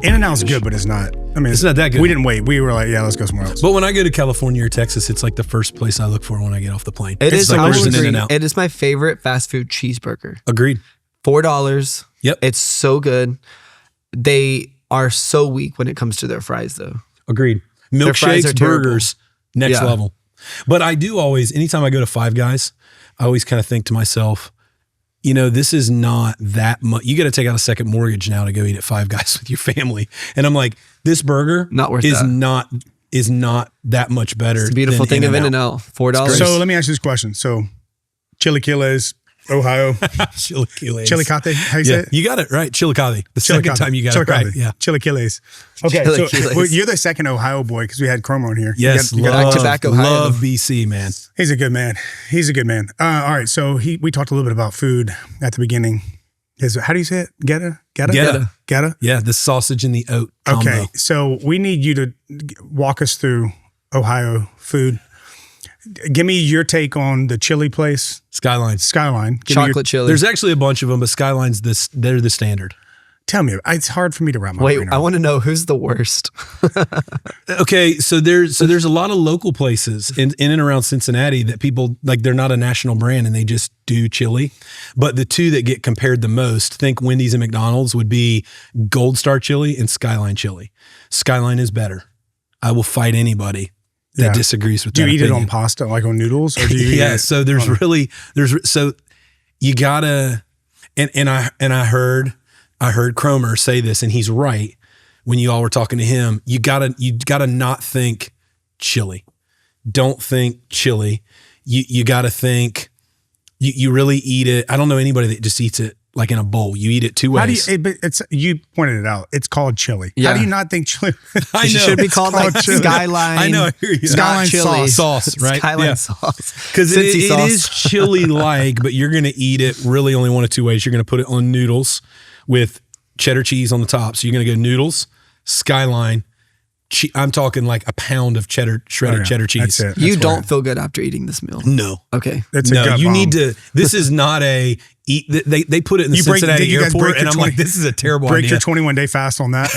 In-N-Out's good, but it's not. I mean, it's not that good. We didn't wait. We were like, yeah, let's go somewhere else. But when I go to California or Texas, it's like the first place I look for when I get off the plane. It is. Like There's an an In-N-Out. It is my favorite fast food cheeseburger. Agreed. $4. Yep. It's so good. They are so weak when it comes to their fries, though. Agreed. fries are Milkshakes, terrible. burgers, next level. But I do always, anytime I go to Five Guys, I always kind of think to myself, you know, this is not that much. You got to take out a second mortgage now to go eat at Five Guys with your family. And I'm like, this burger Not worth is that. not that much better. It's a beautiful than thing of In-N-Out. In-N-Out. $4. So let me ask you this question. So chilaquiles, Ohio. Chilaquiles. Chilicate, how you say it? You got it right. Chilicate. The second time you got it right. Yeah. Chilaquiles. Okay, Chilaquiles. so you're the second Ohio boy because we had Cromer on here. Yes. You got love, back-to-back Ohio. love BC, man. He's a good man. He's a good man. All right, so we talked a little bit about food at the beginning. How do you say it? Geta? Yeah. The sausage and the oat combo. Okay, so we need you to walk us through Ohio food. Give me your take on the chili place. Skyline. Give me Chocolate chili. There's actually a bunch of them, but Skyline's they're the standard. Tell me, it's hard for me to wrap my brain Wait, around. I want to know who's the worst. Okay, so there's a lot of local places in and around Cincinnati that people like. They're not a national brand and they just do chili. But the two that get compared the most, think Wendy's and McDonald's, would be Gold Star Chili and Skyline Chili. Skyline is better. I will fight anybody that disagrees with that. Do you eat opinion. it on pasta, like on noodles, or do you? Yeah. So so you gotta, and I heard Cromer say this, and he's right. When you all were talking to him, you gotta not think chili. Don't think chili. You gotta think. You really eat it. I don't know anybody that just eats it like in a bowl. You eat it two ways. You pointed it out. It's called chili. Yeah. How do you not think chili? I know. It should be called like chili. Skyline. I know. I hear you. Skyline chili. sauce, right? Skyline Yeah. sauce. Because Cincy it sauce. is chili-like, but you're going to eat it really only one of two ways. You're going to put it on noodles with cheddar cheese on the top. So you're going to go noodles, Skyline. I'm talking like a pound of shredded cheddar cheese. That's it. You That's don't right. feel good after eating this meal. No. Okay. That's a No, gut you bomb. need to. This is not a eat. They put it in the Cincinnati did you guys airport, break and your I'm 20 like, this is a terrible break idea. your 21-day fast on that.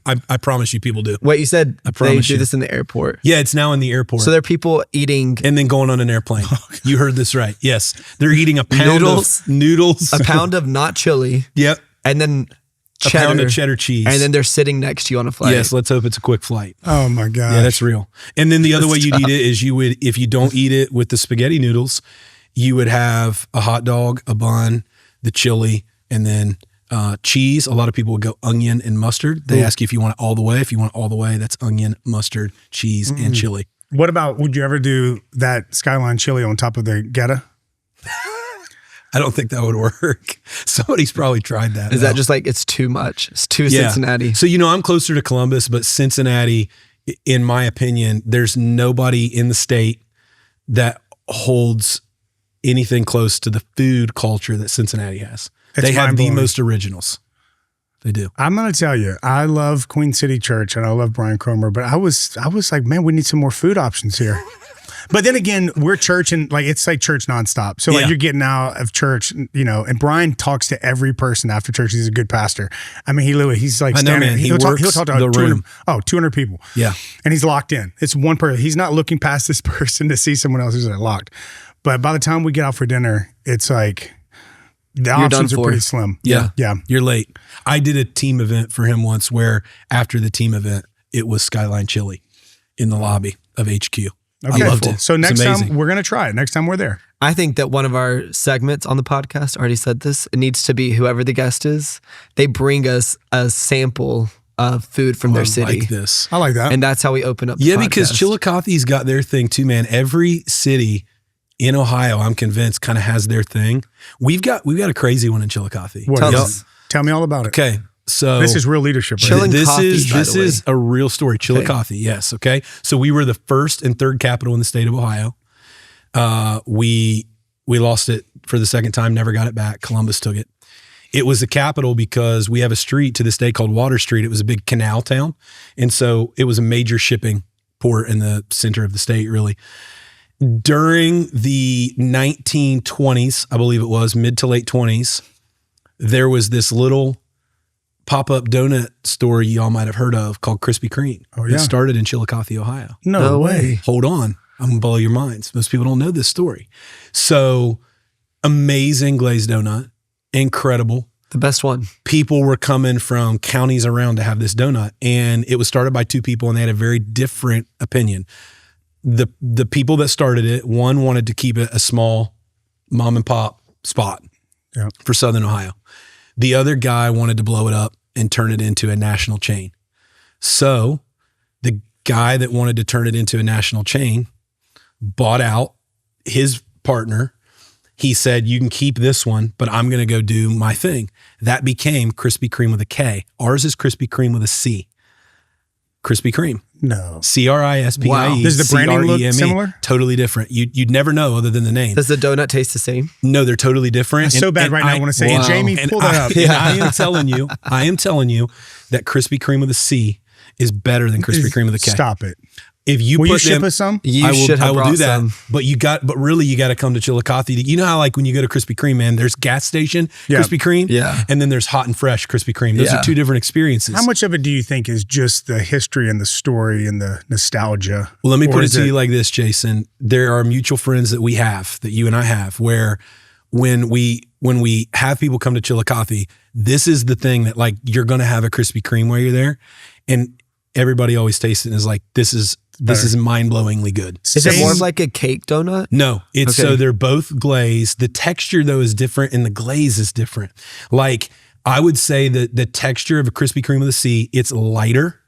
I promise you, people do. Wait, you said they promise do you. this in the airport. Yeah, it's now in the airport. So there are people eating and then going on an airplane. You heard this right. Yes, they're eating a pound Noodles? of noodles, a pound of not chili, Yep, and then a cheddar, pound of cheddar cheese, and then they're sitting next to you on a flight. yes, let's hope it's a quick flight. Oh my god. Yeah, that's real. And then the other way you'd eat it is you would, if you don't eat it with the spaghetti noodles, you would have a hot dog, a bun, the chili, and then cheese. A lot of people would go onion and mustard. They ask you if you want it all the way. If you want it all the way, that's onion, mustard, cheese, and chili. What about, would you ever do that Skyline chili on top of the Geta? I don't think that would work. Somebody's probably tried that. Is that just like it's too much? It's too Cincinnati. So, I'm closer to Columbus, but Cincinnati, in my opinion, there's nobody in the state that holds anything close to the food culture that Cincinnati has. They have the mind-blowing. most originals. They do. I'm going to tell you, I love Queen City Church and I love Brian Cromer, but I was like, man, we need some more food options here. But then again, we're church and like, it's like church nonstop. So like you're getting out of church, and Brian talks to every person after church. He's a good pastor. I mean, he's like, I know, man. He'll talk to the 200, room. 200 people. Yeah. And he's locked in. It's one person. He's not looking past this person to see someone else who's locked. But by the time we get out for dinner, it's like the options are pretty slim. Yeah. Yeah. You're late. I did a team event for him once where after the team event, it was Skyline Chili in the lobby of HQ. Okay. I loved it. So next It's amazing. time we're going to try it. Next time we're there. I think that one of our segments on the podcast already said this. It needs to be whoever the guest is. They bring us a sample of food from their city. Like this. I like that. And that's how we open up the Yeah, because podcast. Chilicathe's got their thing too, man. Every city in Ohio, I'm convinced, kind of has their thing. We've got a crazy one in Chillicothe. What Tell is us. it? Tell me all about it. Okay, so This is real leadership. Right? Chilling this coffee, is by this the way. is a real story. Chillicothe, yes. Okay, so we were the first and third capital in the state of Ohio. We lost it for the second time, never got it back. Columbus took it. It was the capital because we have a street to this day called Water Street. It was a big canal town, and so it was a major shipping port in the center of the state, really. During the 1920s, I believe it was, mid to late 20s, there was this little pop-up donut store y'all might have heard of called Krispy Kreme. Oh, yeah. It started in Chillicothe, Ohio. No way. Hold on. I'm going to blow your minds. Most people don't know this story. So amazing glazed donut. Incredible. The best one. People were coming from counties around to have this donut. And it was started by two people and they had a very different opinion. The people that started it, one wanted to keep it a small mom and pop spot for Southern Ohio. The other guy wanted to blow it up and turn it into a national chain. So the guy that wanted to turn it into a national chain bought out his partner. He said, you can keep this one, but I'm going to go do my thing. That became Krispy Kreme with a K. Ours is Krispy Kreme with a C. Krispy Kreme. No. Crispie. Wow. Does the branding look similar? Totally different. You'd never know other than the name. Does the donut taste the same? No, they're totally different. It's so bad right now. I want to say, and Jamie, pull that up. I am telling you that Krispy Kreme with a C is better than Krispy Kreme with a K. Stop it. If you will put you ship us some? I will do that. But really you got to come to Chillicothe. You know how like when you go to Krispy Kreme, man, there's gas station Krispy Kreme, and then there's hot and fresh Krispy Kreme. Those are two different experiences. How much of it do you think is just the history and the story and the nostalgia? Well, let me put it to you like this, Jason. There are mutual friends that we have, that you and I have, where when we have people come to Chillicothe, this is the thing that like you're going to have a Krispy Kreme while you're there, and everybody always tastes it and is like, this is mind-blowingly good. Is it more of like a cake donut? No, it's so they're both glazed. The texture though is different and the glaze is different. Like I would say that the texture of a Krispy Kreme with a C, it's lighter.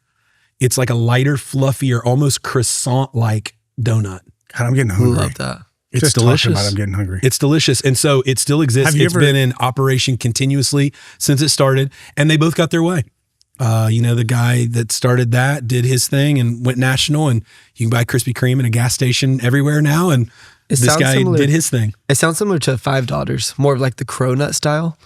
It's like a lighter, fluffier, almost croissant-like donut. God, I'm getting hungry. I love that. It's just delicious. Talking about it, I'm getting hungry. It's delicious. And so it still exists. It's been in operation continuously since it started and they both got their way. The guy that started that did his thing and went national, and you can buy Krispy Kreme in a gas station everywhere now. And this guy did his thing. It sounds similar to Five Daughters, more of like the cronut style,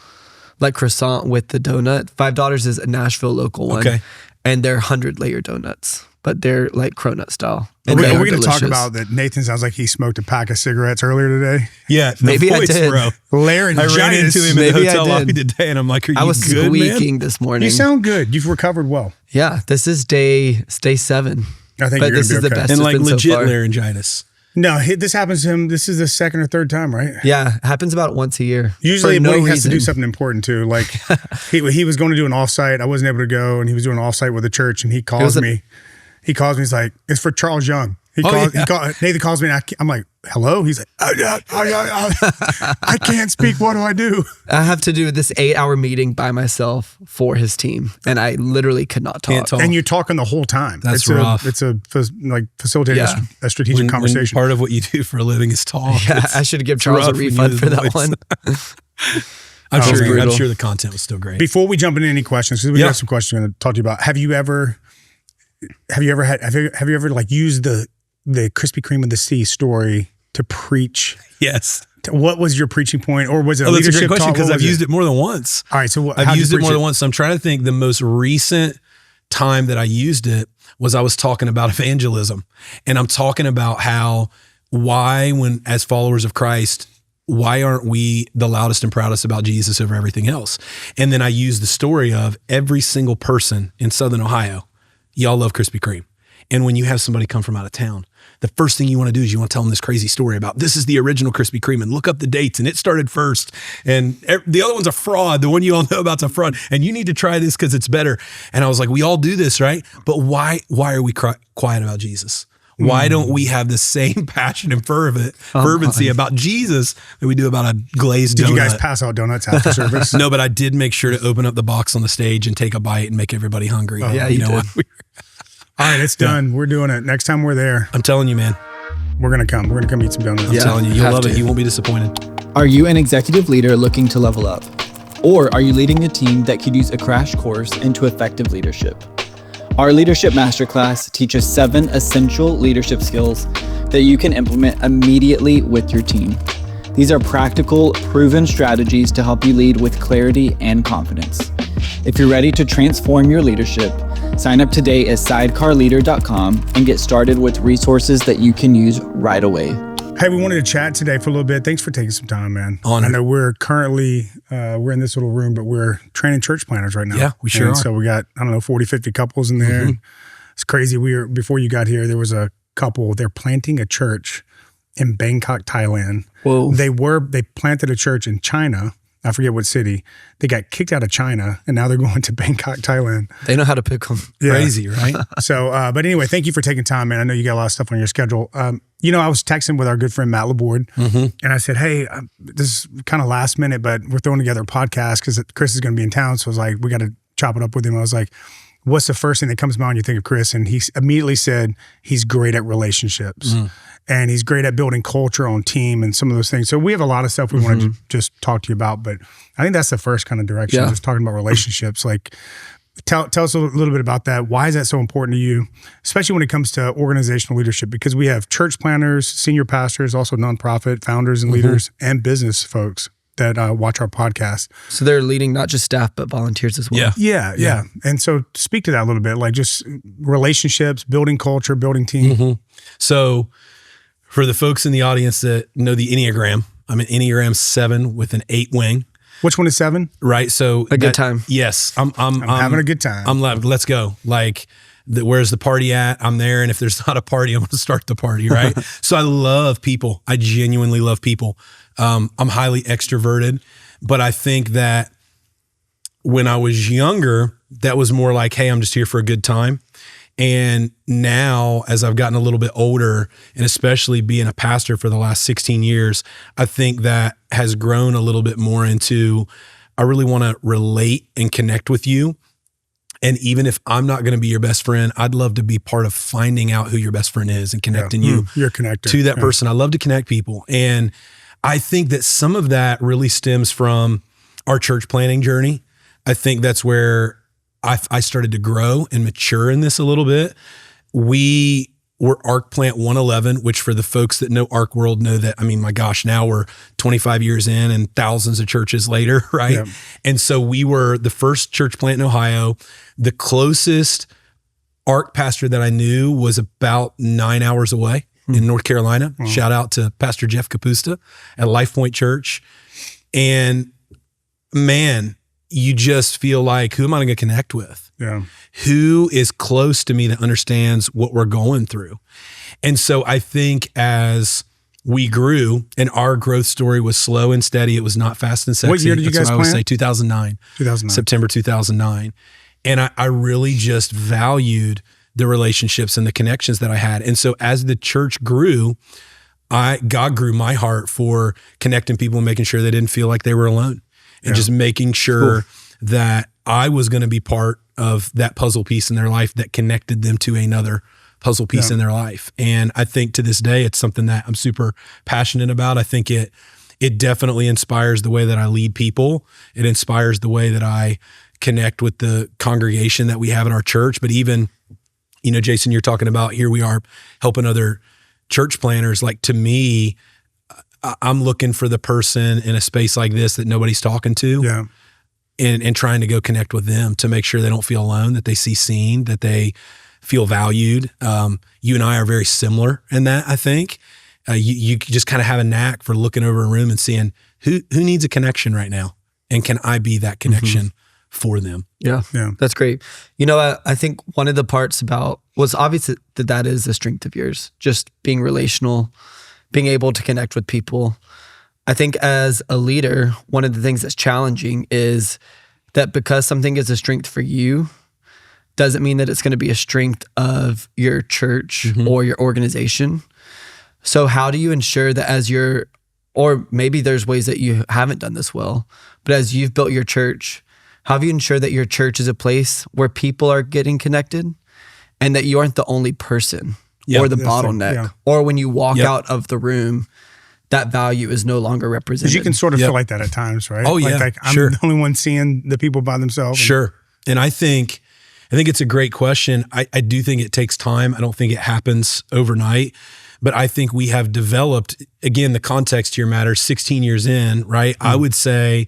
like croissant with the donut. Five Daughters is a Nashville local one. Okay. And they're 100-layer donuts, but they're like cronut style. Are we going to talk about that? Nathan sounds like he smoked a pack of cigarettes earlier today. Yeah, maybe I did. Bro. Laryngitis. I ran into him in the hotel lobby today, and I'm like, "Are you good, man?" I was squeaking this morning. You sound good. You've recovered well. Yeah, this is day 7. I think you're going to be okay. The best and like legit so far. Laryngitis. No, this happens to him. This is the second or third time, right? Yeah, it happens about once a year. Usually Blake has to do something important too. Like he was going to do an offsite. I wasn't able to go, and he was doing an offsite with the church, and he calls me. He calls me. He's like, "It's for Charles Young." Nathan calls me, and I'm like, "Hello?" He's like, I can't speak. What do I do? I have to do this 8-hour meeting by myself for his team, and I literally could not talk. And you're talking the whole time. That's rough. It's facilitating a strategic conversation. When part of what you do for a living is talk. Yeah, I should give Charles a refund for that one. I'm sure the content was still great. Before we jump into any questions, because we got some questions I'm going to talk to you about. Have you ever like used the Krispy Kreme with the C story to preach? Yes. What was your preaching point, or was it a leadership leadership talk? That's a great question because I've used used it more than once. All right, so I've used it more than once. So I'm trying to think. The most recent time that I used it was I was talking about evangelism, and I'm talking about when as followers of Christ, why aren't we the loudest and proudest about Jesus over everything else? And then I used the story of every single person in Southern Ohio. Y'all love Krispy Kreme. And when you have somebody come from out of town, the first thing you want to do is you want to tell them this crazy story about this is the original Krispy Kreme and look up the dates and it started first and the other one's a fraud. The one you all know about's a fraud and you need to try this because it's better. And I was like, we all do this, right? But why are we quiet about Jesus? Why don't we have the same passion and fervency about Jesus that we do about a glazed donut? Did you guys pass out donuts after service? No, but I did make sure to open up the box on the stage and take a bite and make everybody hungry. Yeah, you know did. All right, it's done. We're doing it. Next time we're there. I'm telling you, man. We're going to come. We're going to come eat some donuts. I'm telling you, you'll love it. You won't be disappointed. Are you an executive leader looking to level up? Or are you leading a team that could use a crash course into effective leadership? Our Leadership Masterclass teaches 7 essential leadership skills that you can implement immediately with your team. These are practical, proven strategies to help you lead with clarity and confidence. If you're ready to transform your leadership, sign up today at sidecarleader.com and get started with resources that you can use right away. Hey, we wanted to chat today for a little bit. Thanks for taking some time, man. Honored. I know we're currently, we're in this little room, but we're training church planners right now. Yeah, we sure are. So we got, 40, 50 couples in there. Mm-hmm. It's crazy. Before you got here, there was a couple, they're planting a church in Bangkok, Thailand. Whoa. They planted a church in China. I forget what city. They got kicked out of China, and now they're going to Bangkok, Thailand. They know how to pick them. Yeah. Crazy, right? So, but anyway, thank you for taking time, man. I know you got a lot of stuff on your schedule. I was texting with our good friend Matt Laborde, and I said, hey, this is kind of last minute, but we're throwing together a podcast because Chris is going to be in town. So I was like, we got to chop it up with him. I was like, what's the first thing that comes to mind when you think of Chris? And he immediately said he's great at relationships. And he's great at building culture on team and some of those things. So we have a lot of stuff we wanted to just talk to you about, but I think that's the first kind of direction, just talking about relationships. Like, tell us a little bit about that. Why is that so important to you, especially when it comes to organizational leadership? Because we have church planners, senior pastors, also nonprofit founders and leaders, and business folks that watch our podcast. So they're leading not just staff, but volunteers as well. Yeah. And so speak to that a little bit, like just relationships, building culture, building team. So for the folks in the audience that know the Enneagram, I'm an Enneagram 7 with an 8 wing. Which one is 7? Right. So good time. Yes. I'm having a good time. I'm like, let's go. Like, where's the party at? I'm there. And if there's not a party, I'm going to start the party. Right. So I love people. I genuinely love people. I'm highly extroverted, but I think that when I was younger, that was more like, hey, I'm just here for a good time. And now, as I've gotten a little bit older, and especially being a pastor for the last 16 years, I think that has grown a little bit more into, I really want to relate and connect with you. And even if I'm not going to be your best friend, I'd love to be part of finding out who your best friend is and connecting you to that person. I love to connect people. And I think that some of that really stems from our church planning journey. I think that's where I started to grow and mature in this a little bit. We were Arc Plant 111, which for the folks that know Arc World know that, I mean, my gosh, now we're 25 years in and thousands of churches later, right? Yeah. And so we were the first church plant in Ohio. The closest Arc pastor that I knew was about 9 hours away in North Carolina. Shout out to Pastor Jeff Capusta at Life Point Church. And man, you just feel like, who am I going to connect with? Yeah. Who is close to me that understands what we're going through? And so I think as we grew, and our growth story was slow and steady, it was not fast and sexy. What year did you guys plant? I would say 2009. September 2009. And I really just valued the relationships and the connections that I had. And so as the church grew, God grew my heart for connecting people and making sure they didn't feel like they were alone. And just making sure that I was going to be part of that puzzle piece in their life that connected them to another puzzle piece in their life. And I think to this day, it's something that I'm super passionate about. I think it definitely inspires the way that I lead people. It inspires the way that I connect with the congregation that we have in our church. But even, Jason, you're talking about, here we are helping other church planners. Like, to me, I'm looking for the person in a space like this that nobody's talking to, and trying to go connect with them to make sure they don't feel alone, that they see seen, that they feel valued. You and I are very similar in that, I think. You just kind of have a knack for looking over a room and seeing who needs a connection right now, and can I be that connection for them? Yeah, that's great. I think one of the parts about was obvious that is a strength of yours, just being relational, being able to connect with people. I think as a leader, one of the things that's challenging is that because something is a strength for you, doesn't mean that it's going to be a strength of your church or your organization. So how do you ensure that or maybe there's ways that you haven't done this well, but as you've built your church, how do you ensure that your church is a place where people are getting connected and that you aren't the only person or the bottleneck, or when you walk out of the room, that value is no longer represented? Because you can sort of feel like that at times, right? Oh, yeah, like I'm the only one seeing the people by themselves. Sure. And I think it's a great question. I do think it takes time. I don't think it happens overnight, but I think we have developed, again, the context here matters, 16 years in, right? I would say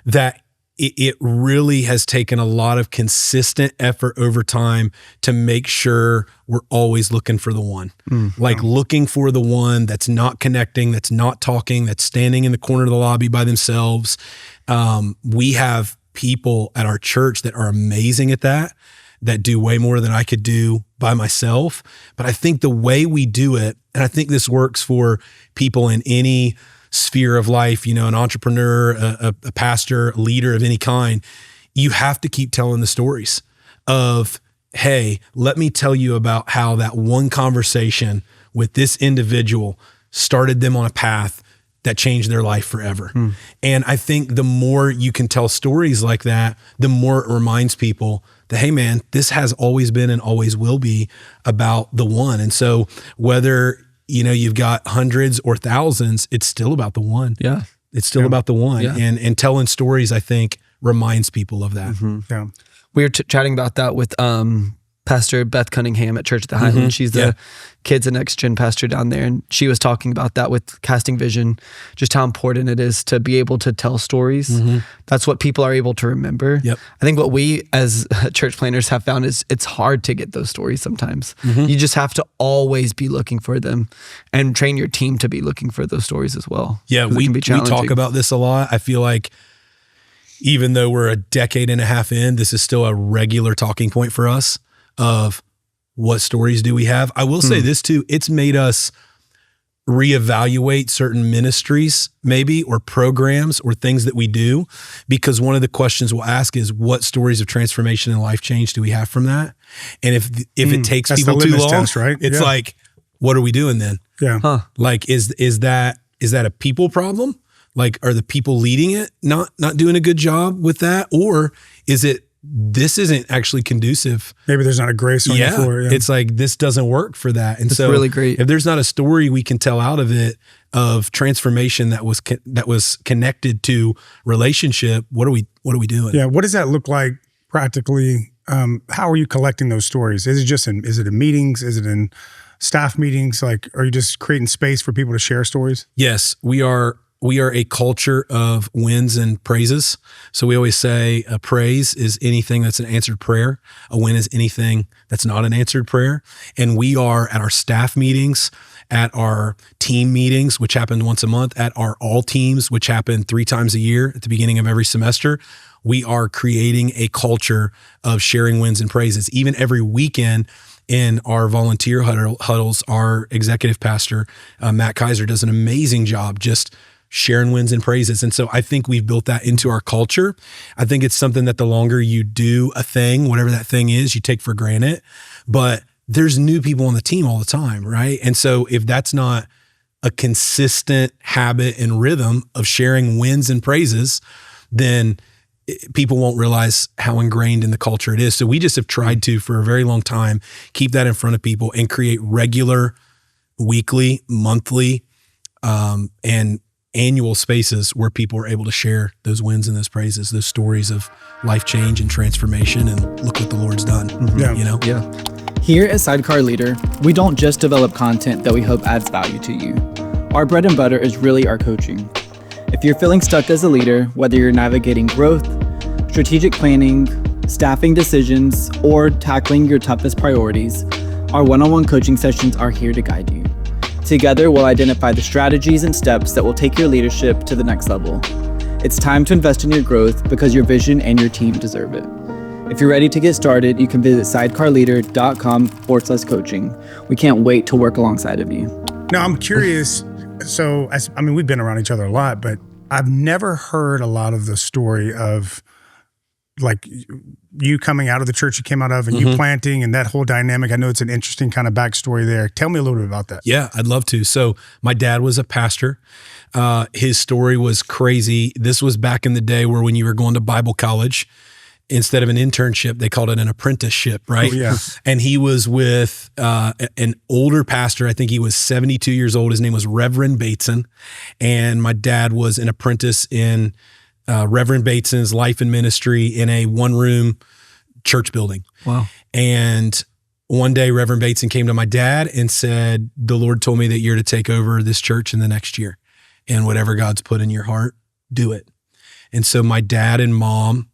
that it really has taken a lot of consistent effort over time to make sure we're always looking for the one, looking for the one that's not connecting, that's not talking, that's standing in the corner of the lobby by themselves. We have people at our church that are amazing at that do way more than I could do by myself. But I think the way we do it, and I think this works for people in any sphere of life, an entrepreneur, a pastor, a leader of any kind, you have to keep telling the stories of, hey, let me tell you about how that one conversation with this individual started them on a path that changed their life forever. And I think the more you can tell stories like that, the more it reminds people that, hey man, this has always been and always will be about the one. And so whether you've got hundreds or thousands, it's still about the one. Yeah. It's still about the one. Yeah. And telling stories, I think, reminds people of that. Yeah. We were chatting about that with Pastor Beth Cunningham at Church at the Highland. She's the kids and next gen pastor down there. And she was talking about that with Casting Vision, just how important it is to be able to tell stories. That's what people are able to remember. Yep. I think what we as church planners have found is it's hard to get those stories sometimes. You just have to always be looking for them and train your team to be looking for those stories as well. Yeah, we talk about this a lot. I feel like even though we're a decade and a half in, this is still a regular talking point for us of what stories do we have. I will say this too, it's made us reevaluate certain ministries maybe, or programs or things that we do, because one of the questions we'll ask is, what stories of transformation and life change do we have from that? And if it takes people too long, test, right? It's like, what are we doing then? Yeah. Like, is that a people problem? Like, are the people leading it not doing a good job with that? Or is it, this isn't actually conducive? Maybe there's not a grace on the floor. Yeah. It's like, this doesn't work for that. And That's so really great. If there's not a story we can tell out of it of transformation that was connected to relationship, what are we doing? Yeah. What does that look like practically? How are you collecting those stories? Is it in meetings? Is it in staff meetings? Like, are you just creating space for people to share stories? Yes, we are a culture of wins and praises. So we always say a praise is anything that's an answered prayer. A win is anything that's not an answered prayer. And we are at our staff meetings, at our team meetings, which happen once a month, at our all teams, which happen 3 times a year at the beginning of every semester. We are creating a culture of sharing wins and praises. Even every weekend in our volunteer huddles, our executive pastor, Matt Kaiser, does an amazing job just sharing wins and praises. And so I think we've built that into our culture. I think it's something that the longer you do a thing, whatever that thing is, you take for granted. But there's new people on the team all the time, right? And so if that's not a consistent habit and rhythm of sharing wins and praises, then people won't realize how ingrained in the culture it is. So we just have tried to, for a very long time, keep that in front of people and create regular, weekly, monthly, and annual spaces where people are able to share those wins and those praises, those stories of life change and transformation, and look what the Lord's done. Yeah. Here at Sidecar Leader, we don't just develop content that we hope adds value to you. Our bread and butter is really our coaching. If you're feeling stuck as a leader, whether you're navigating growth, strategic planning, staffing decisions, or tackling your toughest priorities, our one-on-one coaching sessions are here to guide you. Together, we'll identify the strategies and steps that will take your leadership to the next level. It's time to invest in your growth because your vision and your team deserve it. If you're ready to get started, you can visit sidecarleader.com/coaching. We can't wait to work alongside of you. Now, I'm curious. So, we've been around each other a lot, but I've never heard a lot of the story of like you coming out of the church you came out of and you planting and that whole dynamic. I know it's an interesting kind of backstory there. Tell me a little bit about that. Yeah, I'd love to. So my dad was a pastor. His story was crazy. This was back in the day where when you were going to Bible college, instead of an internship, they called it an apprenticeship, right? Oh, yeah. And he was with an older pastor. I think he was 72 years old. His name was Reverend Bateson. And my dad was an apprentice in Reverend Bateson's life and ministry in a 1-room church building. Wow. And one day Reverend Bateson came to my dad and said, the Lord told me that you're to take over this church in the next year, and whatever God's put in your heart, do it. And so my dad and mom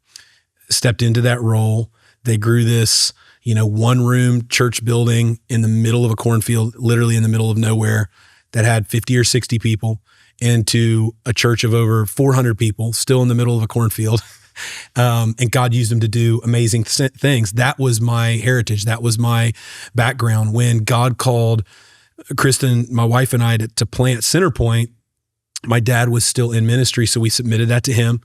stepped into that role. They grew this, one room church building in the middle of a cornfield, literally in the middle of nowhere, that had 50 or 60 people, into a church of over 400 people, still in the middle of a cornfield. And God used them to do amazing things. That was my heritage. That was my background. When God called Kristen, my wife, and I to plant Centerpoint, my dad was still in ministry, so we submitted that to him.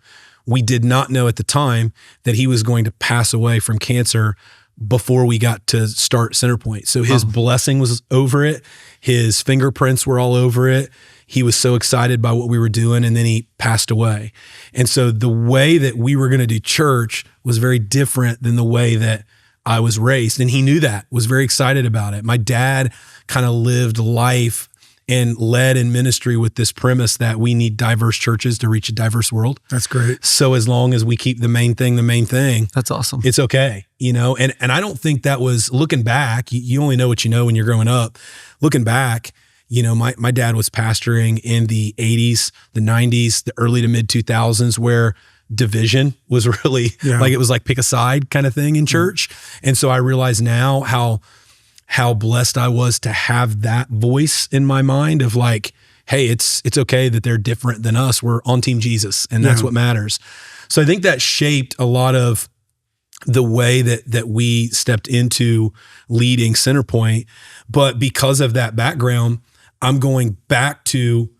We did not know at the time that he was going to pass away from cancer before we got to start Centerpoint. So his blessing was over it. His fingerprints were all over it. He was so excited by what we were doing, and then he passed away. And so the way that we were going to do church was very different than the way that I was raised. And he knew that, was very excited about it. My dad kind of lived life and led in ministry with this premise that we need diverse churches to reach a diverse world. That's great. So as long as we keep the main thing, that's awesome. It's okay. And I don't think that was, looking back, you only know what you know when you're growing up. Looking back, my dad was pastoring in the 80s, the 90s, the early to mid 2000s, where division was really like, it was like pick a side kind of thing in church. And so I realize now how blessed I was to have that voice in my mind of like, hey, it's okay that they're different than us. We're on Team Jesus, and that's what matters. So I think that shaped a lot of the way that we stepped into leading Centerpoint. But because of that background, I'm going back to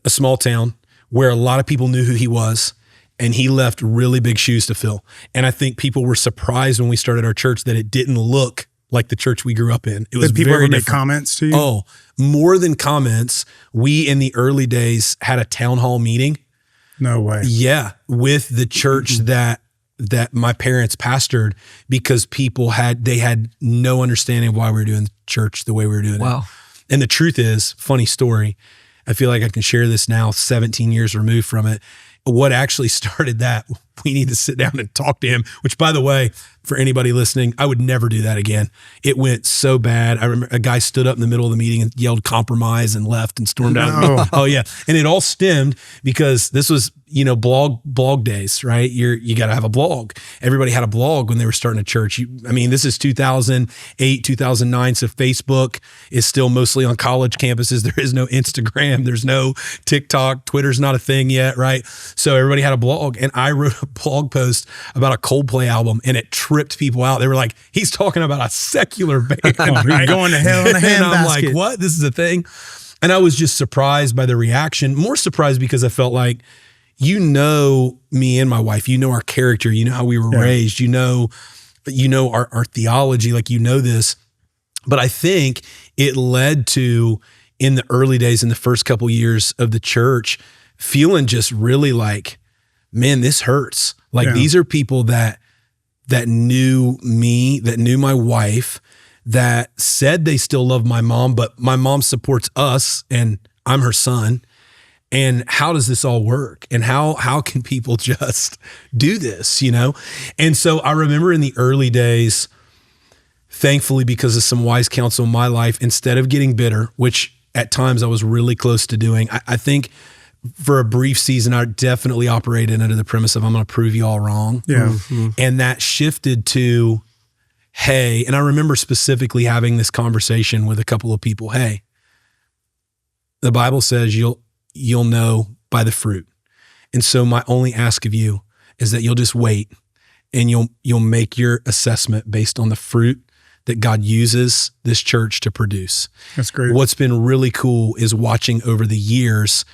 a small town where a lot of people knew who he was, and he left really big shoes to fill. And I think people were surprised when we started our church that it didn't look like the church we grew up in. It was people very ever make different. comments to you? Oh, more than comments. We, in the early days, had a town hall meeting. No way. Yeah, with the church that my parents pastored, because people had no understanding of why we were doing the church the way we were doing it. Wow. And the truth is, funny story, I feel like I can share this now, 17 years removed from it. What actually started that, we need to sit down and talk to him, which, by the way, for anybody listening, I would never do that again. It went so bad. I remember a guy stood up in the middle of the meeting and yelled compromise and left and stormed out. Oh yeah. And it all stemmed because this was, blog days, right? You got to have a blog. Everybody had a blog when they were starting a church. This is 2008, 2009. So Facebook is still mostly on college campuses. There is no Instagram. There's no TikTok. Twitter's not a thing yet, right? So everybody had a blog, and I wrote a blog post about a Coldplay album, and it tripped people out. They were like, he's talking about a secular band. Right? Going to hell in a handbasket. And I'm like, what? This is a thing? And I was just surprised by the reaction, more surprised because I felt like, me and my wife, our character, how we were raised, our theology, like, this. But I think it led to, in the early days, in the first couple years of the church, feeling just really like, man, this hurts. Like, these are people that knew me, that knew my wife, that said they still love my mom, but my mom supports us and I'm her son. And how does this all work? And how can people just do this, And so I remember in the early days, thankfully, because of some wise counsel in my life, instead of getting bitter, which at times I was really close to doing, I think for a brief season, I definitely operated under the premise of, I'm going to prove you all wrong. Yeah. Mm-hmm. And that shifted to, hey, and I remember specifically having this conversation with a couple of people. Hey, the Bible says you'll know by the fruit. And so my only ask of you is that you'll just wait, and you'll make your assessment based on the fruit that God uses this church to produce. That's great. What's been really cool is watching over the years,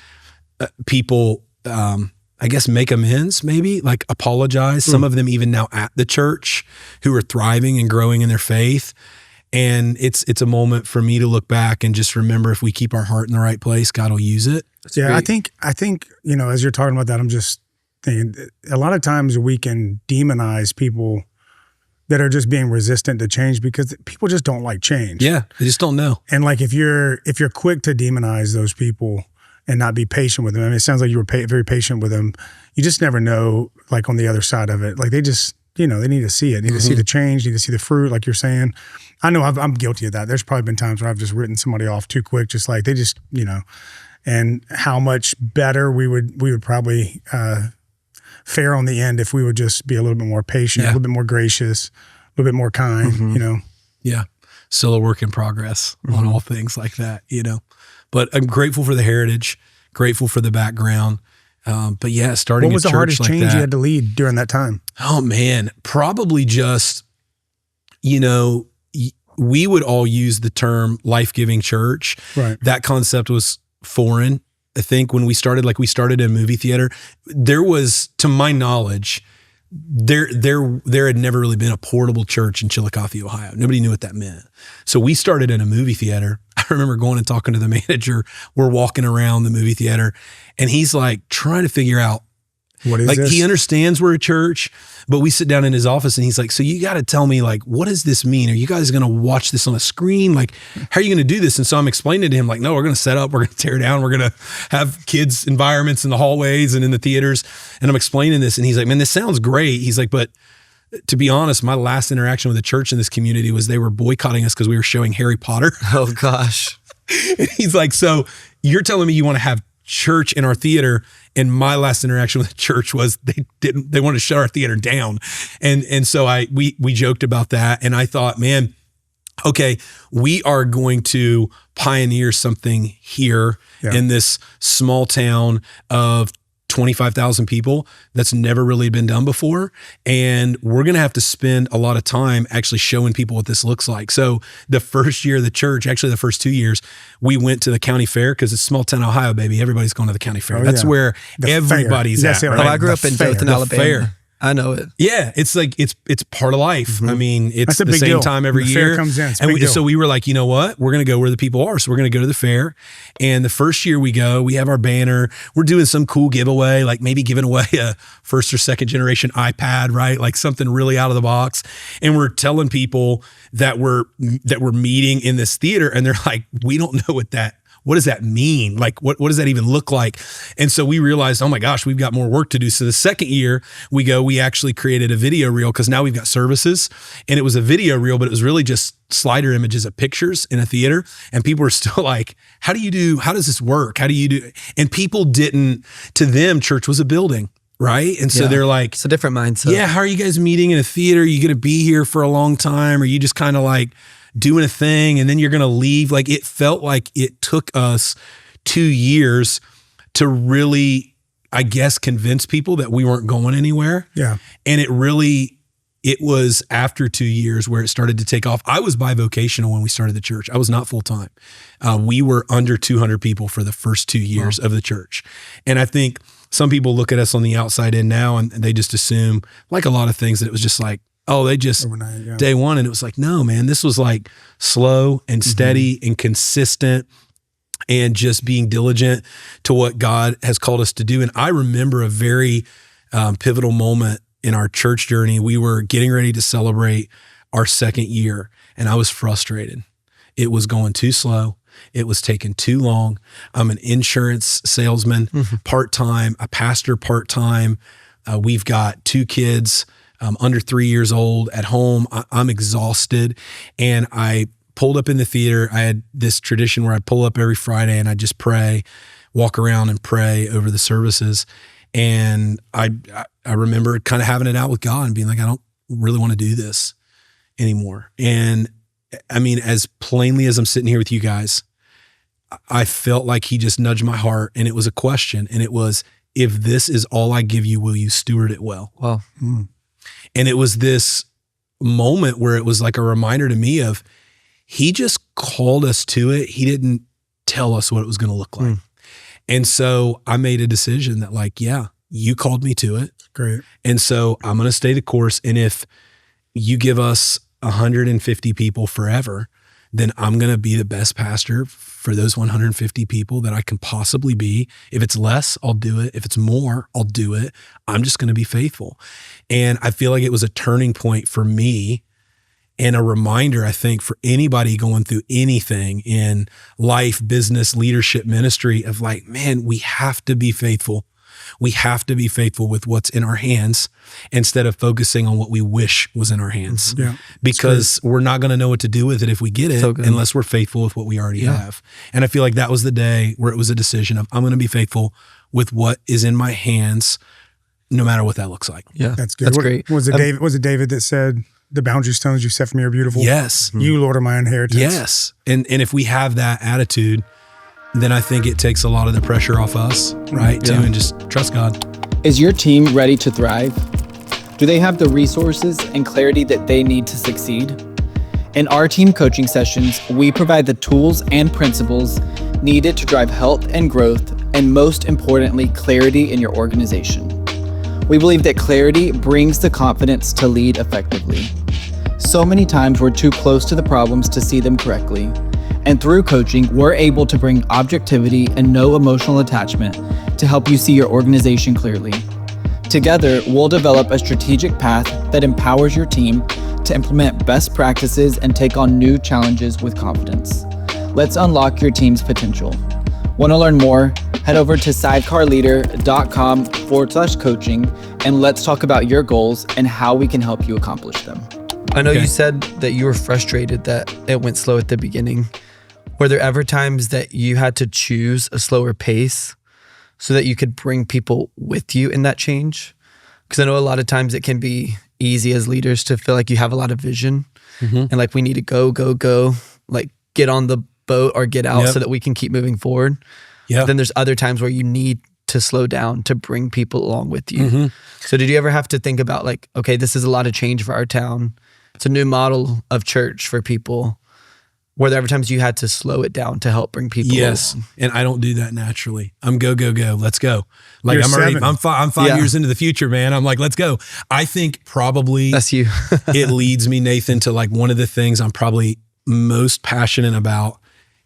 people, I guess, make amends, maybe, like apologize. Some of them even now at the church, who are thriving and growing in their faith. And it's a moment for me to look back and just remember, if we keep our heart in the right place, God will use it. That's great. I think, as you're talking about that, I'm just thinking, a lot of times we can demonize people that are just being resistant to change, because people just don't like change. Yeah, they just don't know. And like, if you're quick to demonize those people and not be patient with them, it sounds like you were very patient with them. You just never know, like, on the other side of it. Like, they just, they need to see it, need to see the change, need to see the fruit, like you're saying. I know I'm guilty of that. There's probably been times where I've just written somebody off too quick, just like they just, and how much better we would probably fair on the end if we would just be a little bit more patient, a little bit more gracious, a little bit more kind, you know? Yeah. Still a work in progress on all things like that, you know? But I'm grateful for the heritage, grateful for the background. But yeah, starting what was a the church hardest like change that, you had to lead during that time? Oh man, probably just, you know, we would all use the term life-giving church. Right. That concept was foreign. I think when we started in a movie theater, there was, to my knowledge, there had never really been a portable church in Chillicothe, Ohio. Nobody knew what that meant. So we started in a movie theater. I remember going and talking to the manager. We're walking around the movie theater and he's like trying to figure out, what is like this? He understands we're a church, but we sit down in his office and he's like, so you got to tell me, like, what does this mean? Are you guys going to watch this on a screen? Like, how are you going to do this? And so I'm explaining to him, like, no, we're going to set up, we're going to tear down, we're going to have kids environments in the hallways and in the theaters. And I'm explaining this and he's like, man, this sounds great. He's like, but to be honest, my last interaction with the church in this community was they were boycotting us because we were showing Harry Potter. Oh gosh. And he's like, so you're telling me you want to have church in our theater? And my last interaction with the church was they wanted to shut our theater down. And so we joked about that. And I thought, man, okay, we are going to pioneer something here in this small town of 25,000 people that's never really been done before. And we're going to have to spend a lot of time actually showing people what this looks like. So the first year of the church, actually the first 2 years, we went to the county fair because it's small town Ohio, baby. Everybody's going to the county fair. That's where everybody's at. Right? Oh, I grew up in Dothan, Alabama. Fair. I know it. Yeah, it's like it's part of life. I mean, it's the same time every year. Fair comes in. And so we were like, you know what? We're going to go where the people are. So we're going to go to the fair. And the first year we go, we have our banner. We're doing some cool giveaway, like maybe giving away a first or second generation iPad, right? Like something really out of the box. And we're telling people that we're meeting in this theater, and they're like, we don't know what does that mean? Like, what does that even look like? And so we realized, oh my gosh, we've got more work to do. So the second year we actually created a video reel because now we've got services, and it was a video reel, but it was really just slider images of pictures in a theater. And people were still like, how does this work? How do you do? And people didn't, to them, church was a building. Right. And so they're like, it's a different mindset. Yeah. How are you guys meeting in a theater? Are you going to be here for a long time? Or you just kind of like doing a thing and then you're going to leave? Like, it felt like it took us 2 years to really, I guess, convince people that we weren't going anywhere. Yeah. And it was after 2 years where it started to take off. I was bivocational when we started the church. I was not full time. We were under 200 people for the first 2 years of the church. And I think some people look at us on the outside in now and they just assume, like a lot of things, that it was just like, oh, they just overnight, day one. And it was like, no, man, this was like slow and steady and consistent and just being diligent to what God has called us to do. And I remember a very pivotal moment in our church journey. We were getting ready to celebrate our second year, and I was frustrated. It was going too slow. It was taking too long. I'm an insurance salesman, part-time, a pastor part-time. We've got 2 kids, under 3 years old at home. I'm exhausted. And I pulled up in the theater. I had this tradition where I'd pull up every Friday and I'd just pray, walk around and pray over the services. And I remember kind of having it out with God and being like, I don't really want to do this anymore. And I mean, as plainly as I'm sitting here with you guys, I felt like he just nudged my heart, and it was a question. And it was, if this is all I give you, will you steward it well? Wow. And it was this moment where it was like a reminder to me of, he just called us to it. He didn't tell us what it was going to look like. And so I made a decision that, like, yeah, you called me to it. Great. And so I'm going to stay the course. And if you give us 150 people forever, then I'm going to be the best pastor for those 150 people that I can possibly be. If it's less, I'll do it. If it's more, I'll do it. I'm just going to be faithful. And I feel like it was a turning point for me and a reminder, I think, for anybody going through anything in life, business, leadership, ministry, of like, man, we have to be faithful. We have to be faithful with what's in our hands instead of focusing on what we wish was in our hands. Yeah, because we're not going to know what to do with it if we get it unless we're faithful with what we already have. And I feel like that was the day where it was a decision of, I'm going to be faithful with what is in my hands, no matter what that looks like. Yeah, That's good. That's great. Was it David that said, "The boundary stones you set for me are beautiful"? Yes. You, Lord, are my inheritance. Yes. And if we have that attitude, then I think it takes a lot of the pressure off us, right? Too, and just trust God. Is your team ready to thrive? Do they have the resources and clarity that they need to succeed? In our team coaching sessions, we provide the tools and principles needed to drive health and growth, and most importantly, clarity in your organization. We believe that clarity brings the confidence to lead effectively. So many times we're too close to the problems to see them correctly. And through coaching, we're able to bring objectivity and no emotional attachment to help you see your organization clearly. Together, we'll develop a strategic path that empowers your team to implement best practices and take on new challenges with confidence. Let's unlock your team's potential. Want to learn more? Head over to sidecarleader.com/coaching and let's talk about your goals and how we can help you accomplish them. I know you said that you were frustrated that it went slow at the beginning. Were there ever times that you had to choose a slower pace so that you could bring people with you in that change? Because I know a lot of times it can be easy as leaders to feel like you have a lot of vision and like we need to go, like get on the boat or get out so that we can keep moving forward. Yeah. Then there's other times where you need to slow down to bring people along with you. So did you ever have to think about like, okay, this is a lot of change for our town. It's a new model of church for people. Were there ever times you had to slow it down to help bring people along? And I don't do that naturally. I'm go. Let's go. Like You're I'm 5 years into the future, man. I'm like, let's go. I think probably that's you. It leads me, Nathan, to like one of the things I'm probably most passionate about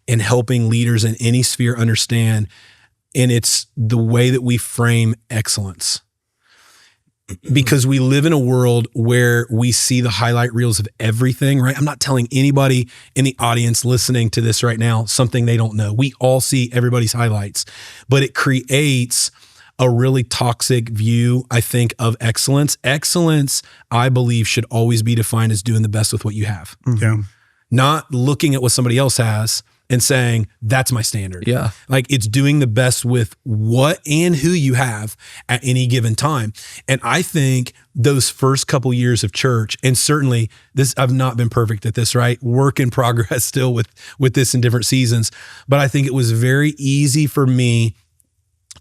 in helping leaders in any sphere understand. And it's the way that we frame excellence. Because we live in a world where we see the highlight reels of everything, right? I'm not telling anybody in the audience listening to this right now something they don't know. We all see everybody's highlights, but it creates a really toxic view, I think, of excellence. Excellence, I believe, should always be defined as doing the best with what you have. Yeah. Not looking at what somebody else has and saying, that's my standard. Yeah. Like it's doing the best with what and who you have at any given time. And I think those first couple years of church, and certainly this, I've not been perfect at this, right? Work in progress still with this in different seasons. But I think it was very easy for me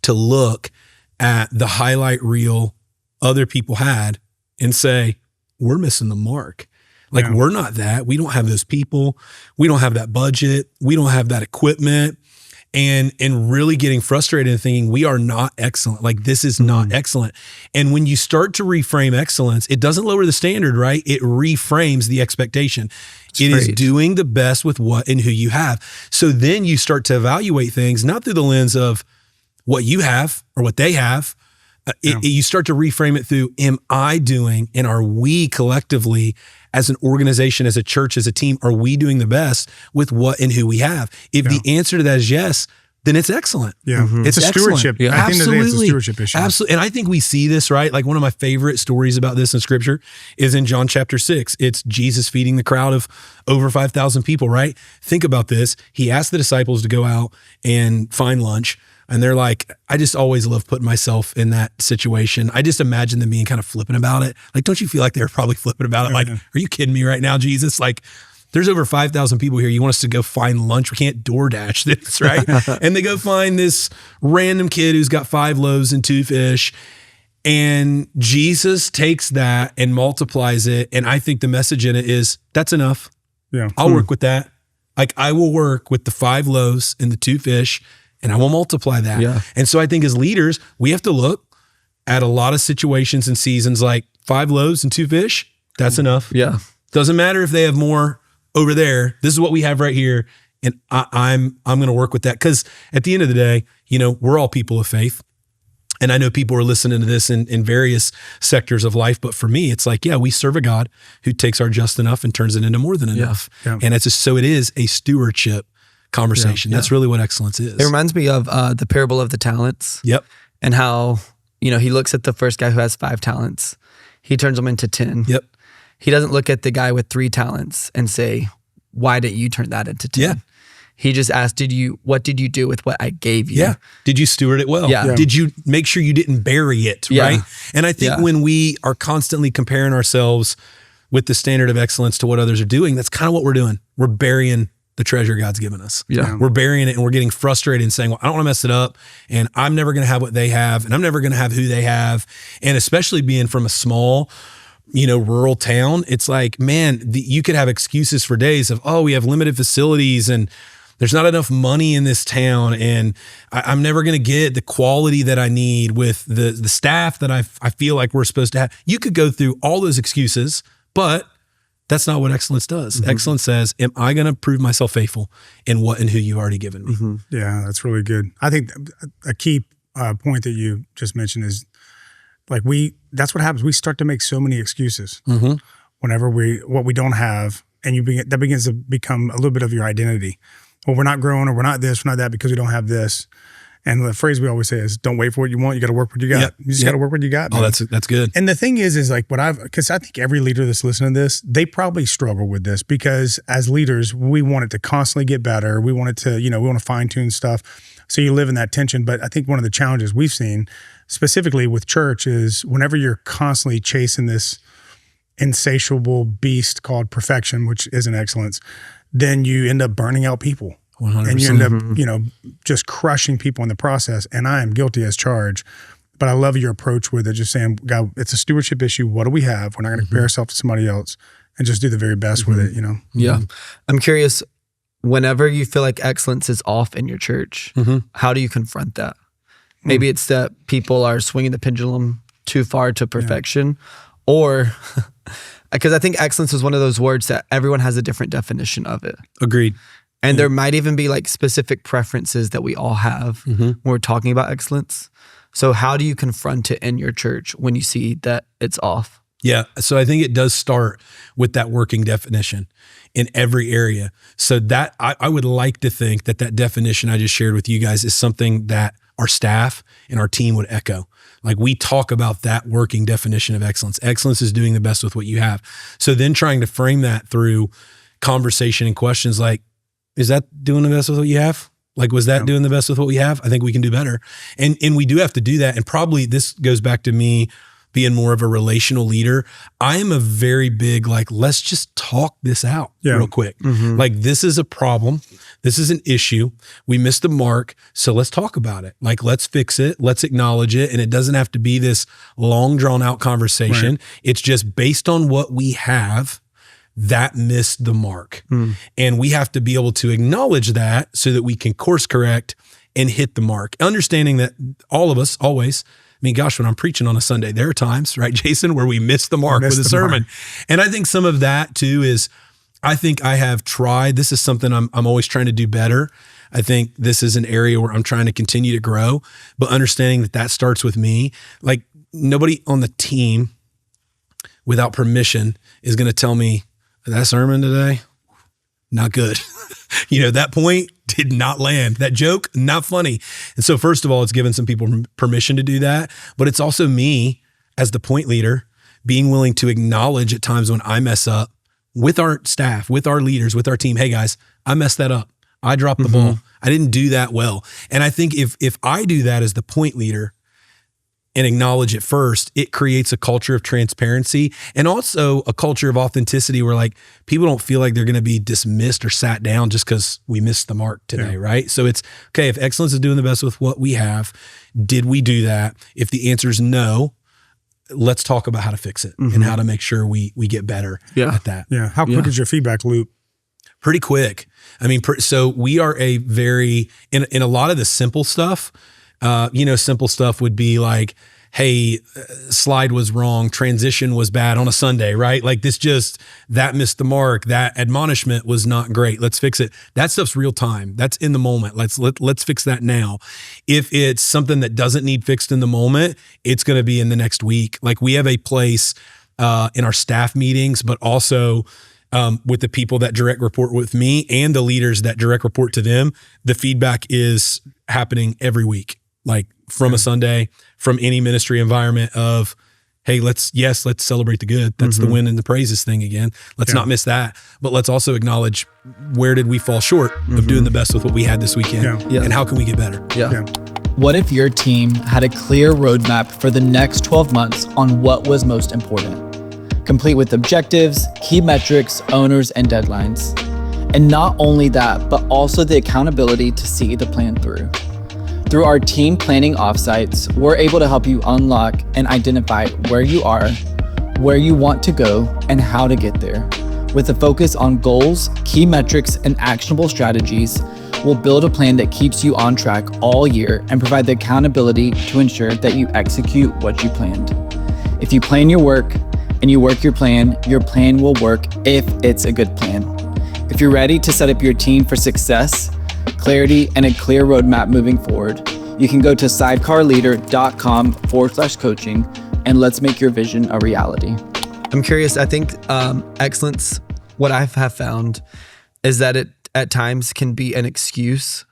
to look at the highlight reel other people had and say, we're missing the mark. Like we're not that. We don't have those people. We don't have that budget. We don't have that equipment. And really getting frustrated and thinking we are not excellent. Like this is not excellent. And when you start to reframe excellence, it doesn't lower the standard, right? It reframes the expectation. It is doing the best with what and who you have. So then you start to evaluate things, not through the lens of what you have or what they have. You start to reframe it through, am I doing, and are we collectively as an organization, as a church, as a team, are we doing the best with what and who we have? If the answer to that is yes, then it's excellent. Yeah. It's a stewardship. Yeah. At the end of the day, it's a stewardship issue. Absolutely. And I think we see this, right? Like one of my favorite stories about this in scripture is in John chapter 6. It's Jesus feeding the crowd of over 5,000 people, right? Think about this. He asked the disciples to go out and find lunch. And they're like, I just always love putting myself in that situation. I just imagine them being kind of flippant about it. Like, don't you feel like they're probably flippant about it? Like, are you kidding me right now, Jesus? Like, there's over 5,000 people here. You want us to go find lunch? We can't DoorDash this, right? And they go find this random kid who's got 5 loaves and 2 fish. And Jesus takes that and multiplies it. And I think the message in it is, that's enough. Yeah. I'll work with that. Like, I will work with the 5 loaves and the 2 fish. And I will multiply that. Yeah. And so I think as leaders, we have to look at a lot of situations and seasons like 5 loaves and 2 fish. That's enough. Yeah. Doesn't matter if they have more over there. This is what we have right here. And I'm going to work with that. Because at the end of the day, you know, we're all people of faith. And I know people are listening to this in various sectors of life. But for me, it's like, yeah, we serve a God who takes our just enough and turns it into more than enough. Yeah. And it's just, so it is a stewardship conversation. That's really what excellence is. It reminds me of the parable of the talents. Yep. And how, you know, he looks at the first guy who has 5 talents. He turns them into 10. Yep. He doesn't look at the guy with 3 talents and say, why didn't you turn that into 10? Yeah. He just asked, what did you do with what I gave you? Yeah. Did you steward it well? Yeah. Did you make sure you didn't bury it? Yeah. Right. And I think when we are constantly comparing ourselves with the standard of excellence to what others are doing, that's kind of what we're doing. We're burying the treasure God's given us. Yeah. We're burying it and we're getting frustrated and saying, well, I don't want to mess it up and I'm never going to have what they have and I'm never going to have who they have. And especially being from a small, rural town, it's like, man, you could have excuses for days of, we have limited facilities and there's not enough money in this town and I'm never going to get the quality that I need with the staff that I feel like we're supposed to have. You could go through all those excuses, but that's not what excellence does. Mm-hmm. Excellence says, am I going to prove myself faithful in what and who you've already given me? Mm-hmm. Yeah, that's really good. I think a key point that you just mentioned is like that's what happens. We start to make so many excuses whenever what we don't have, and that begins to become a little bit of your identity. Well, we're not growing, or we're not this, we're not that because we don't have this. And the phrase we always say is, don't wait for what you want. You got to work what you got. Yep. You just got to work what you got. Man. Oh, that's good. And the thing is like because I think every leader that's listening to this, they probably struggle with this because as leaders, we want it to constantly get better. We want it to, we want to fine tune stuff. So you live in that tension. But I think one of the challenges we've seen specifically with church is whenever you're constantly chasing this insatiable beast called perfection, which isn't excellence, then you end up burning out people. 100%. And you end up, just crushing people in the process. And I am guilty as charged. But I love your approach with it, just saying, God, it's a stewardship issue. What do we have? We're not going to compare ourselves to somebody else and just do the very best with it, Yeah. I'm curious, whenever you feel like excellence is off in your church, how do you confront that? Maybe it's that people are swinging the pendulum too far to perfection, or because I think excellence is one of those words that everyone has a different definition of it. Agreed. And there might even be like specific preferences that we all have when we're talking about excellence. So how do you confront it in your church when you see that it's off? Yeah. So I think it does start with that working definition in every area. So that I would like to think that definition I just shared with you guys is something that our staff and our team would echo. Like we talk about that working definition of excellence. Excellence is doing the best with what you have. So then trying to frame that through conversation and questions like, is that doing the best with what you have? Like, was that doing the best with what we have? I think we can do better. And we do have to do that. And probably this goes back to me being more of a relational leader. I am a very big, like, let's just talk this out real quick. Like, this is a problem. This is an issue. We missed the mark. So let's talk about it. Like, let's fix it. Let's acknowledge it. And it doesn't have to be this long drawn out conversation. Right. It's just based on what we have. That missed the mark. And we have to be able to acknowledge that so that we can course correct and hit the mark. Understanding that all of us always, when I'm preaching on a Sunday, there are times, right, Jason, where we miss the mark with a sermon. And I think some of that too is, I think I have tried, this is something I'm always trying to do better. I think this is an area where I'm trying to continue to grow, but understanding that starts with me. Like nobody on the team without permission is going to tell me, that sermon today, not good. That point did not land. That joke, not funny. And so first of all, it's given some people permission to do that, but it's also me as the point leader being willing to acknowledge at times when I mess up with our staff, with our leaders, with our team. Hey guys, I messed that up. I dropped the ball. I didn't do that well. And I think if I do that as the point leader, and acknowledge it first, it creates a culture of transparency and also a culture of authenticity where like people don't feel like they're going to be dismissed or sat down just because we missed the mark today, right? So it's, okay, if excellence is doing the best with what we have, did we do that? If the answer is no, let's talk about how to fix it and how to make sure we get better at that. Yeah. How quick is your feedback loop? Pretty quick. I mean, so we are a very, in a lot of the simple stuff, simple stuff would be like, hey, slide was wrong, transition was bad on a Sunday, right? Like that missed the mark, that admonishment was not great. Let's fix it. That stuff's real time. That's in the moment. Let's fix that now. If it's something that doesn't need fixed in the moment, it's going to be in the next week. Like we have a place in our staff meetings, but also with the people that direct report with me and the leaders that direct report to them, the feedback is happening every week. Like from a Sunday, from any ministry environment of, hey, let's celebrate the good. That's the win and the praises thing again. Let's not miss that. But let's also acknowledge, where did we fall short of doing the best with what we had this weekend? And how can we get better? What if your team had a clear roadmap for the next 12 months on what was most important, complete with objectives, key metrics, owners, and deadlines? And not only that, but also the accountability to see the plan through. Through our team planning offsites, we're able to help you unlock and identify where you are, where you want to go, and how to get there. With a focus on goals, key metrics, and actionable strategies, we'll build a plan that keeps you on track all year and provide the accountability to ensure that you execute what you planned. If you plan your work and you work your plan will work if it's a good plan. If you're ready to set up your team for success, clarity, and a clear roadmap moving forward, you can go to sidecarleader.com/coaching and let's make your vision a reality. I'm curious. I think excellence, what I have found is that it at times can be an excuse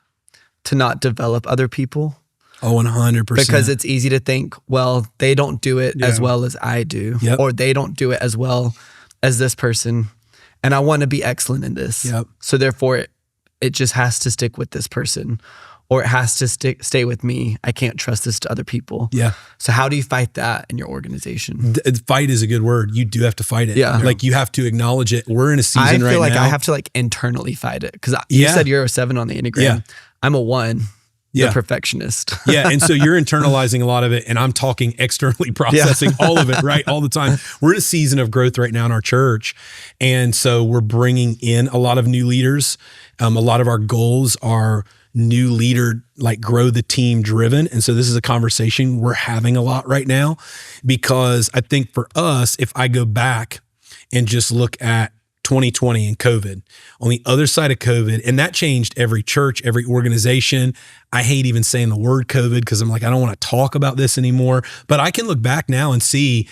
to not develop other people. Oh, 100%. Because it's easy to think, well, they don't do it as well as I do, or they don't do it as well as this person. And I want to be excellent in this. So therefore it just has to stick with this person, or it has to stay with me. I can't trust this to other people. So how do you fight that in your organization? Fight is a good word. You do have to fight it. Like you have to acknowledge it. We're in a season right now. I feel like I have to like internally fight it. Because you said you're a 7 on the Enneagram. I'm a 1. The perfectionist. And so you're internalizing a lot of it, and I'm talking externally processing all of it, right? All the time. We're in a season of growth right now in our church. And so we're bringing in a lot of new leaders. A lot of our goals are new leader, like grow the team driven. And so this is a conversation we're having a lot right now, because I think for us, if I go back and just look at 2020 and COVID, on the other side of COVID, and that changed every church, every organization. I hate even saying the word COVID because I'm like, I don't want to talk about this anymore, but I can look back now and see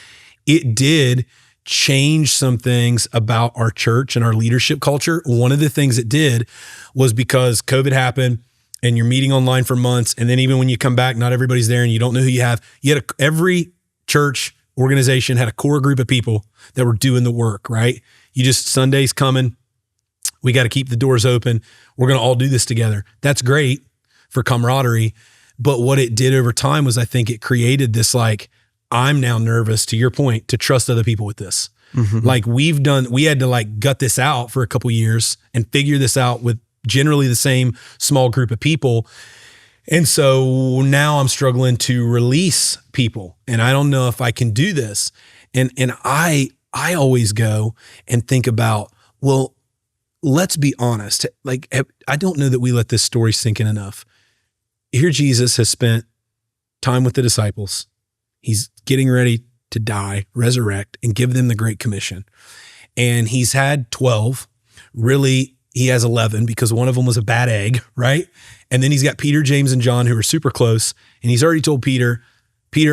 it did change some things about our church and our leadership culture. One of the things it did was because COVID happened and you're meeting online for months. And then even when you come back, not everybody's there and you don't know who you have. Every church organization had a core group of people that were doing the work, right? You just, Sunday's coming. We got to keep the doors open. We're going to all do this together. That's great for camaraderie. But what it did over time was I think it created this, like, I'm now nervous, to your point, to trust other people with this. Like we had to like gut this out for a couple years and figure this out with generally the same small group of people. And so now I'm struggling to release people, and I don't know if I can do this. And I always go and think about, well, let's be honest. Like, I don't know that we let this story sink in enough. Here Jesus has spent time with the disciples. He's getting ready to die, resurrect, and give them the Great Commission. And he's had 12. Really, he has 11 because one of them was a bad egg, right? And then he's got Peter, James, and John who are super close. And he's already told Peter,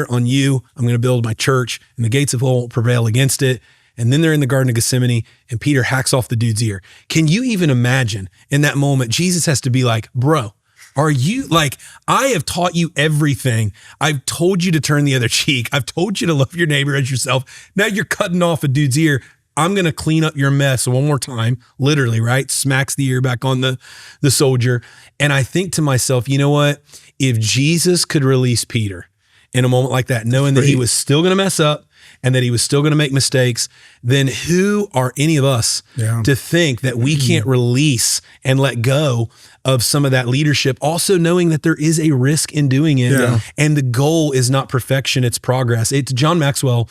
on you, I'm going to build my church, and the gates of hell won't prevail against it. And then they're in the Garden of Gethsemane, and Peter hacks off the dude's ear. Can you even imagine in that moment, Jesus has to be like, bro, are you like, I have taught you everything. I've told you to turn the other cheek. I've told you to love your neighbor as yourself. Now you're cutting off a dude's ear. I'm going to clean up your mess one more time, literally, right? Smacks the ear back on the soldier. And I think to myself, you know what? If Jesus could release Peter in a moment like that, knowing that he was still going to mess up and that he was still going to make mistakes, then who are any of us to think that we can't release and let go of some of that leadership, also knowing that there is a risk in doing it. And the goal is not perfection, it's progress. It's John Maxwell.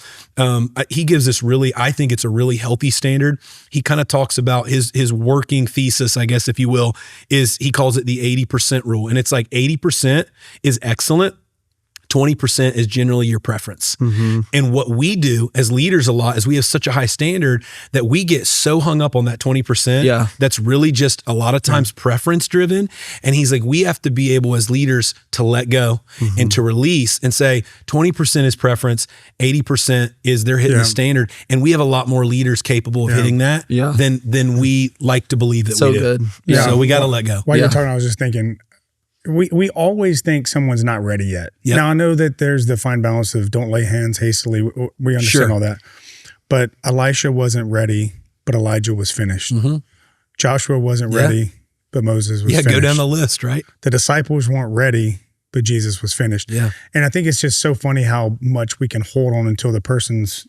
He gives this really, I think it's a really healthy standard. He kind of talks about his working thesis, I guess, if you will, is he calls it the 80% rule. And it's like 80% is excellent. 20% is generally your preference. And what we do as leaders a lot is we have such a high standard that we get so hung up on that 20%. That's really just a lot of times preference driven. And he's like, we have to be able as leaders to let go and to release and say 20% is preference, 80% is they're hitting the standard. And we have a lot more leaders capable of hitting that than we like to believe that we do. Good. So we got to let go. While you're talking, I was just thinking, we always think someone's not ready yet. Yep. Now I know that there's the fine balance of don't lay hands hastily. We understand all that. But Elisha wasn't ready, but Elijah was finished. Joshua wasn't ready, but Moses was finished. Go down the list, right? The disciples weren't ready, but Jesus was finished. Yeah. And I think it's just so funny how much we can hold on until the person's,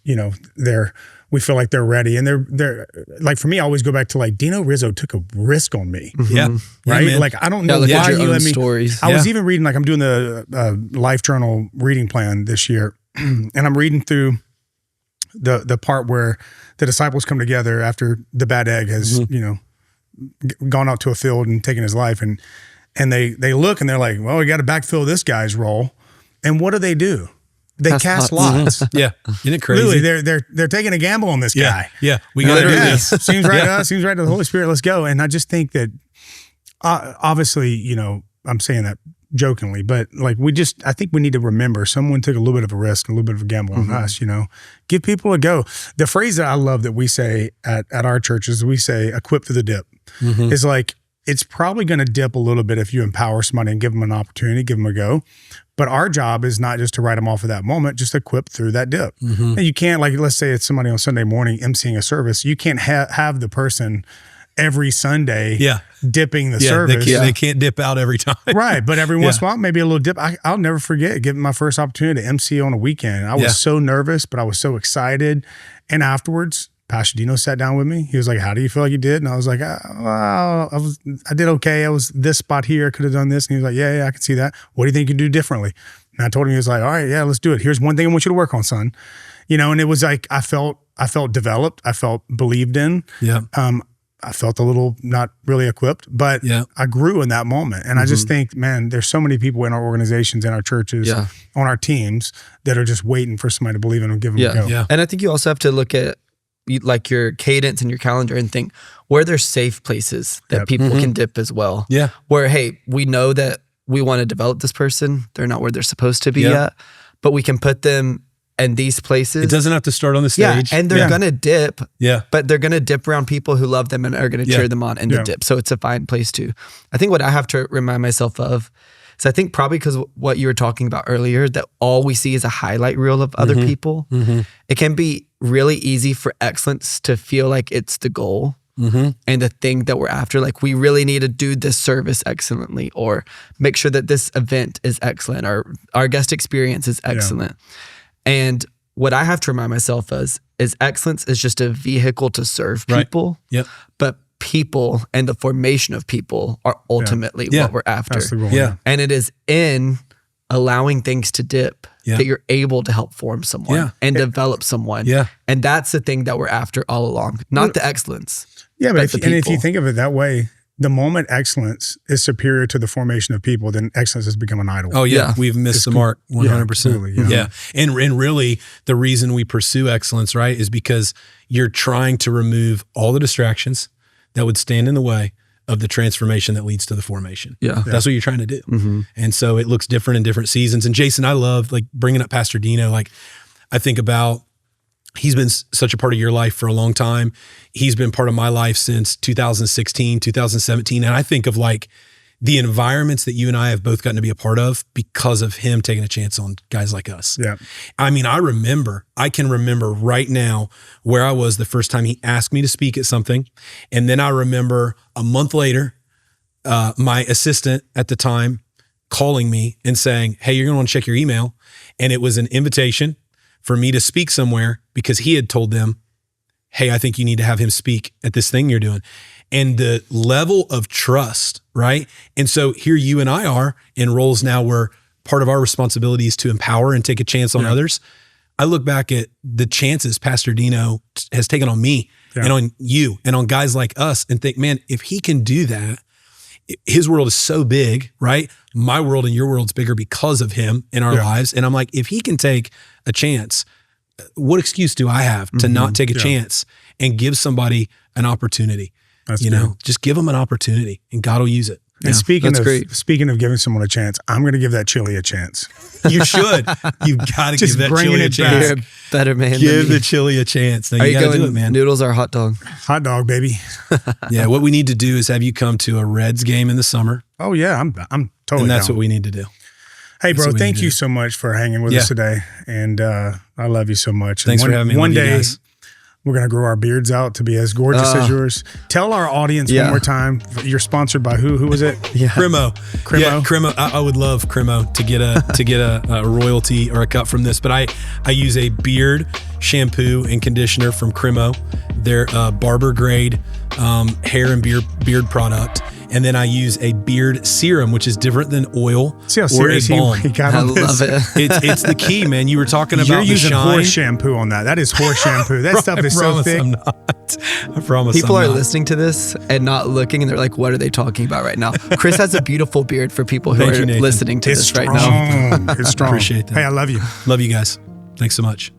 we feel like they're ready. And they're like, for me, I always go back to like Dino Rizzo took a risk on me. Yeah. Right. Yeah, like, I don't know look why at your you own let me. stories. I was even reading, like I'm doing the Life Journal reading plan this year. And I'm reading through the part where the disciples come together after the bad egg has, gone out to a field and taken his life. And they look and they're like, well, we got to backfill this guy's role. And what do? They cast lots. Yeah. Isn't it crazy? Literally, they're taking a gamble on this guy. Yeah. We got to do this. Seems right to us. Seems right to the Holy Spirit. Let's go. And I just think that, obviously, I'm saying that jokingly, but like I think we need to remember someone took a little bit of a risk, a little bit of a gamble on us. Give people a go. The phrase that I love that we say at our churches, we say, "Equip to the dip." Is like, it's probably going to dip a little bit if you empower somebody and give them an opportunity, give them a go. But our job is not just to write them off at that moment, just equip through that dip. And you can't, like, let's say it's somebody on Sunday morning emceeing a service. You can't have the person every Sunday dipping the service. They can't dip out every time. Right. But every once in a while, maybe a little dip. I'll never forget getting my first opportunity to MC on a weekend. I was so nervous, but I was so excited. And afterwards, Pastor Dino sat down with me. He was like, how do you feel like you did? And I was like, I did okay. I was this spot here. I could have done this. And he was like, yeah, I can see that. What do you think you do differently? And I told him, he was like, all right, yeah, let's do it. Here's one thing I want you to work on, son. And it was like, I felt developed. I felt believed in. Yeah. I felt a little not really equipped, but I grew in that moment. And I just think, man, there's so many people in our organizations, in our churches, on our teams that are just waiting for somebody to believe in and give them a go. Yeah. And I think you also have to look at like your cadence and your calendar and think where there's safe places that people can dip as well. Yeah. Where, hey, we know that we want to develop this person. They're not where they're supposed to be yet, but we can put them in these places. It doesn't have to start on the stage. Yeah, and they're going to dip. Yeah. But they're going to dip around people who love them and are going to cheer them on in the dip. So it's a fine place too. I think what I have to remind myself of is I think probably because what you were talking about earlier, that all we see is a highlight reel of other people. It can be really easy for excellence to feel like it's the goal and the thing that we're after. Like, we really need to do this service excellently, or make sure that this event is excellent, or our guest experience is excellent. And what I have to remind myself is excellence is just a vehicle to serve people. Yep. But people and the formation of people are ultimately what we're after. That's the goal. And it is in allowing things to dip that you're able to help form someone and develop someone. And that's the thing that we're after all along, not the excellence. Yeah, but if you think of it that way, the moment excellence is superior to the formation of people, then excellence has become an idol. Oh yeah, we've missed the mark 100%. Yeah. And really the reason we pursue excellence, right, is because you're trying to remove all the distractions that would stand in the way of the transformation that leads to the formation. That's what you're trying to do. And so it looks different in different seasons. And Jason, I love like bringing up Pastor Dino. Like, I think about, he's been such a part of your life for a long time. He's been part of my life since 2016, 2017. And I think of like the environments that you and I have both gotten to be a part of because of him taking a chance on guys like us. Yeah. I mean, I can remember right now where I was the first time he asked me to speak at something. And then I remember a month later, my assistant at the time calling me and saying, hey, you're going to want to check your email. And it was an invitation for me to speak somewhere because he had told them, hey, I think you need to have him speak at this thing you're doing. And the level of trust, right? And so here you and I are in roles now where part of our responsibility is to empower and take a chance on others. I look back at the chances Pastor Dino has taken on me and on you and on guys like us and think, man, if he can do that, his world is so big, right? My world and your world's bigger because of him in our lives. And I'm like, if he can take a chance, what excuse do I have to not take a chance and give somebody an opportunity? That's just give them an opportunity and God will use it. And speaking of giving someone a chance, I'm going to give that chili a chance. You should. You've got to give that chili a chance. You're a better man. Give the chili a chance. Now, you got to do it, man. Noodles or hot dog? Hot dog, baby. Yeah. What we need to do is have you come to a Reds game in the summer. Oh yeah, I'm Totally. And that's down. what we need to do. Hey, bro, what we thank need you to do. so much for hanging with us today. And I love you so much. Thanks for having me. One Love you day, guys. we're going to grow our beards out to be as gorgeous as yours. Tell our audience one more time. You're sponsored by who? Who was it? Cremo. Yeah, Cremo. I would love Cremo to get a royalty or a cut from this, but I use a beard shampoo and conditioner from Cremo. They're barber grade hair and beard product. And then I use a beard serum, which is different than oil See how or a serious balm. he got I on this? love it. It's the key, man. You were talking about You're the using shine. horse shampoo on that. That is horse shampoo. That stuff is so promise thick. I'm not. I promise People I'm are not. listening to this and not looking, and they're like, "What are they talking about right now?" Chris has a beautiful beard for people who Thank are you, Nathan. listening to It's this strong. right now. It's strong. Appreciate that. Hey, I love you. Love you guys. Thanks so much.